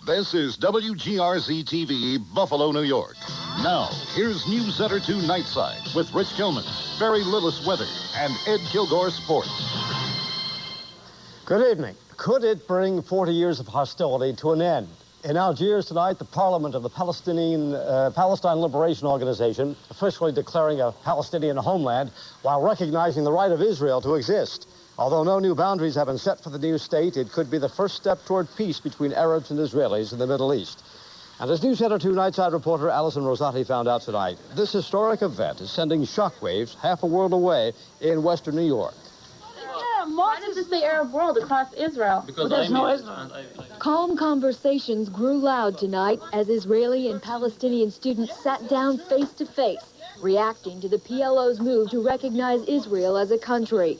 This is WGRZ TV, Buffalo, New York. Now, here's News Center 2 Nightside with Rich Gilman, Barry Lillis Weather, and Ed Kilgore Sports. Good evening. Could it bring 40 years of hostility to an end? In Algiers tonight, the parliament of the Palestine Liberation Organization officially declaring a Palestinian homeland while recognizing the right of Israel to exist. Although no new boundaries have been set for the new state, it could be the first step toward peace between Arabs and Israelis in the Middle East. And as News Center 2 Nightside reporter Alison Rosati found out tonight, this historic event is sending shockwaves half a world away in western New York. Why does it say Arab world across Israel? Because there's no Israel. Calm conversations grew loud tonight as Israeli and Palestinian students sat down face to face, reacting to the PLO's move to recognize Israel as a country.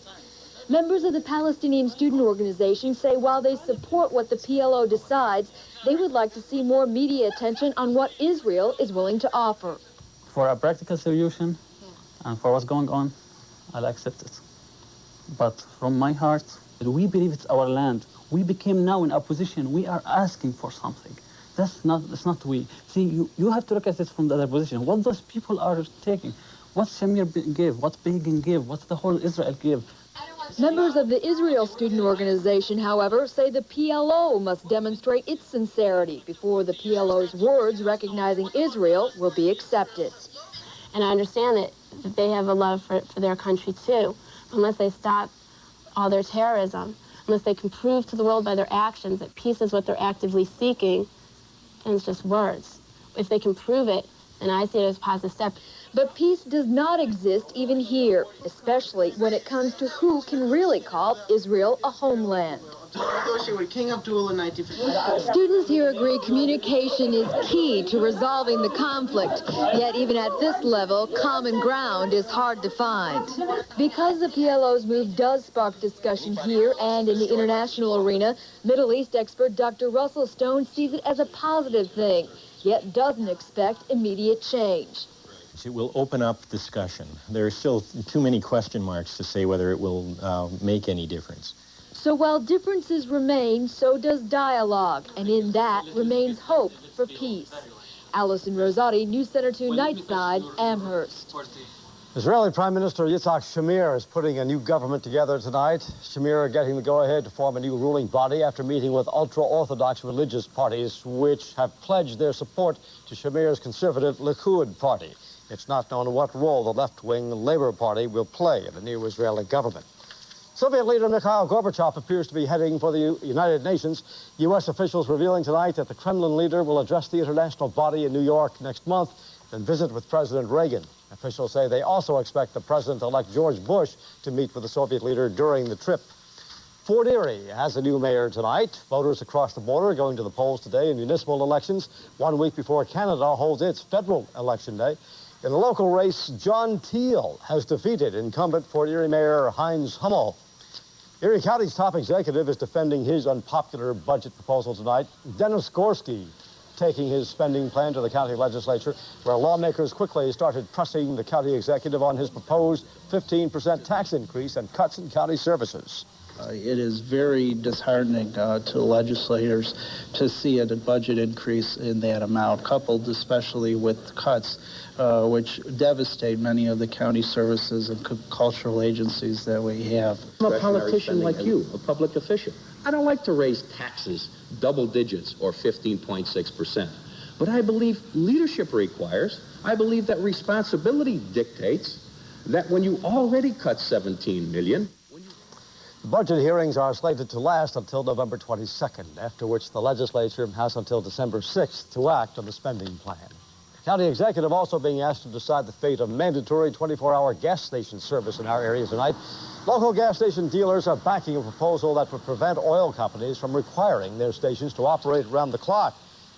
Members of the Palestinian Student Organization say while they support what the PLO decides, they would like to see more media attention on what Israel is willing to offer. For a practical solution and for what's going on, I'll accept it. But from my heart, we believe it's our land. We became now in opposition. We are asking for something. That's not we. See, you have to look at it from the other position. What those people are taking, what Shamir gave, what Begin gave, what the whole Israel gave. Members of the Israel Student Organization, however, say the PLO must demonstrate its sincerity before the PLO's words recognizing Israel will be accepted. And I understand that they have a love for their country too. Unless they stop all their terrorism, unless they can prove to the world by their actions that peace is what they're actively seeking, and it's just words. If they can prove it, then I see it as a positive step. But peace does not exist even here, especially when it comes to who can really call Israel a homeland. With King Abdullah in 1950. Students here agree communication is key to resolving the conflict. Yet even at this level, common ground is hard to find. Because the PLO's move does spark discussion here and in the international arena, Middle East expert Dr. Russell Stone sees it as a positive thing, yet doesn't expect immediate change. It will open up discussion. There are still too many question marks to say whether it will make any difference. So while differences remain, so does dialogue, and in that remains hope for peace. Alison Rosati, News Center 2 Nightside, Amherst. Israeli Prime Minister Yitzhak Shamir is putting a new government together tonight. Shamir getting the go-ahead to form a new ruling body after meeting with ultra-Orthodox religious parties, which have pledged their support to Shamir's conservative Likud party. It's not known what role the left-wing Labor Party will play in the new Israeli government. Soviet leader Mikhail Gorbachev appears to be heading for the United Nations. U.S. officials revealing tonight that the Kremlin leader will address the international body in New York next month, then visit with President Reagan. Officials say they also expect the President-elect George Bush to meet with the Soviet leader during the trip. Fort Erie has a new mayor tonight. Voters across the border are going to the polls today in municipal elections, 1 week before Canada holds its federal election day. In the local race, John Thiel has defeated incumbent Fort Erie Mayor Heinz Hummel. Erie County's top executive is defending his unpopular budget proposal tonight. Dennis Gorski taking his spending plan to the county legislature, where lawmakers quickly started pressing the county executive on his proposed 15% tax increase and cuts in county services. It is very disheartening to legislators to see a budget increase in that amount, coupled especially with cuts which devastate many of the county services and cultural agencies that we have. I'm a politician like you, a public official. I don't like to raise taxes double digits or 15.6%. But I believe leadership requires, I believe that responsibility dictates that when you already cut $17 million, The budget hearings are slated to last until November 22nd, after which the legislature has until December 6th to act on the spending plan. The county executive also being asked to decide the fate of mandatory 24-hour gas station service in our area tonight. Local gas station dealers are backing a proposal that would prevent oil companies from requiring their stations to operate around the clock.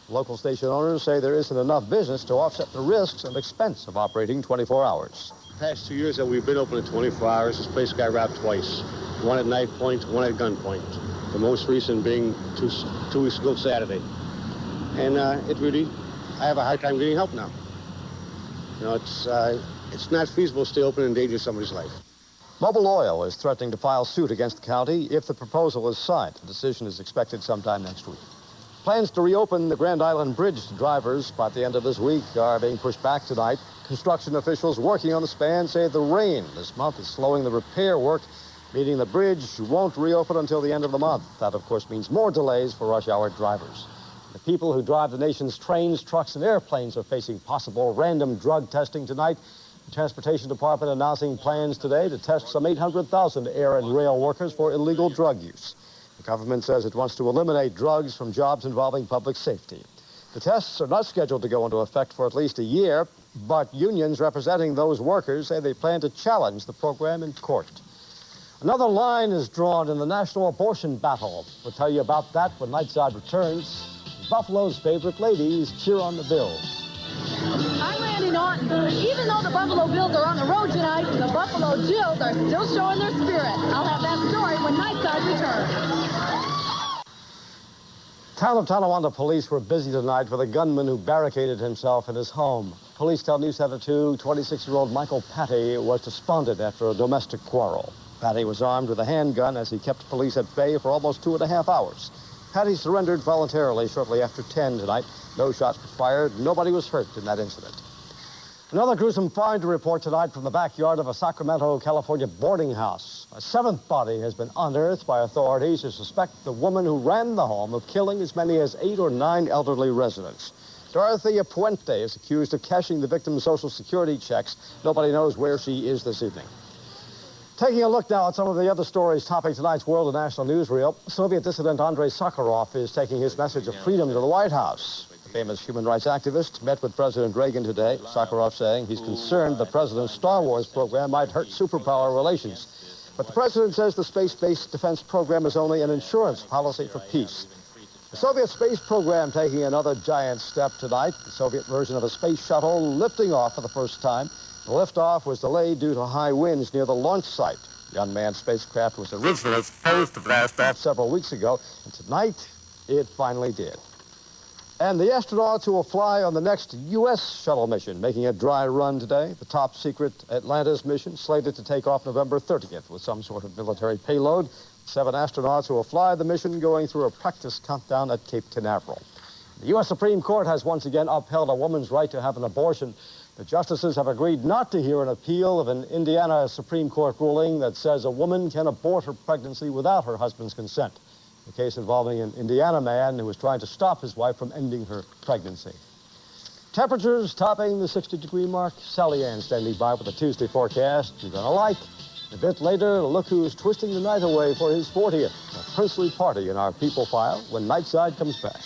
Local station owners say there isn't enough business to offset the risks and expense of operating 24 hours. The past 2 years that we've been open at 24 hours, this place got robbed twice. One at knife point, one at gunpoint. The most recent being two weeks ago Saturday. And I have a hard time getting help now. You know, it's not feasible to stay open and endanger somebody's life. Mobil Oil is threatening to file suit against the county if the proposal is signed. The decision is expected sometime next week. Plans to reopen the Grand Island Bridge to drivers by the end of this week are being pushed back tonight. Construction officials working on the span say the rain this month is slowing the repair work, meaning the bridge won't reopen until the end of the month. That, of course, means more delays for rush hour drivers. The people who drive the nation's trains, trucks, and airplanes are facing possible random drug testing tonight. The Transportation Department announcing plans today to test some 800,000 air and rail workers for illegal drug use. The government says it wants to eliminate drugs from jobs involving public safety. The tests are not scheduled to go into effect for at least a year, but unions representing those workers say they plan to challenge the program in court. Another line is drawn in the national abortion battle. We'll tell you about that when Nightside returns. Buffalo's favorite ladies cheer on the Bills. I'm Randy Naughton. Even though the Buffalo Bills are on the road tonight, the Buffalo Jills are still showing their spirit. I'll have that story when Nightside returns. Town of Tonawanda police were busy tonight with a gunman who barricaded himself in his home. Police tell News Center 2, 26-year-old Michael Patty was despondent after a domestic quarrel. Patty was armed with a handgun as he kept police at bay for almost 2.5 hours. Patty surrendered voluntarily shortly after 10 tonight. No shots were fired. Nobody was hurt in that incident. Another gruesome find to report tonight from the backyard of a Sacramento, California boarding house. A seventh body has been unearthed by authorities who suspect the woman who ran the home of killing as many as 8 or 9 elderly residents. Dorothea Puente is accused of cashing the victim's Social Security checks. Nobody knows where she is this evening. Taking a look now at some of the other stories topping tonight's world and national newsreel, Soviet dissident Andrei Sakharov is taking his message of freedom to the White House. The famous human rights activist met with President Reagan today. Sakharov saying he's concerned the president's Star Wars program might hurt superpower relations. But the president says the space-based defense program is only an insurance policy for peace. The Soviet space program taking another giant step tonight. The Soviet version of a space shuttle lifting off for the first time. The liftoff was delayed due to high winds near the launch site. The unmanned spacecraft was originally supposed to blast off several weeks ago, and tonight it finally did. And the astronauts who will fly on the next U.S. shuttle mission, making a dry run today. The top secret Atlantis mission slated to take off November 30th with some sort of military payload. 7 astronauts who will fly the mission going through a practice countdown at Cape Canaveral. The U.S. Supreme Court has once again upheld a woman's right to have an abortion. The justices have agreed not to hear an appeal of an Indiana Supreme Court ruling that says a woman can abort her pregnancy without her husband's consent. The case involving an Indiana man who was trying to stop his wife from ending her pregnancy. Temperatures topping the 60-degree mark. Sally Ann standing by with a Tuesday forecast you're going to like. A bit later, look who's twisting the night away for his 40th. A princely party in our People File when Nightside comes back.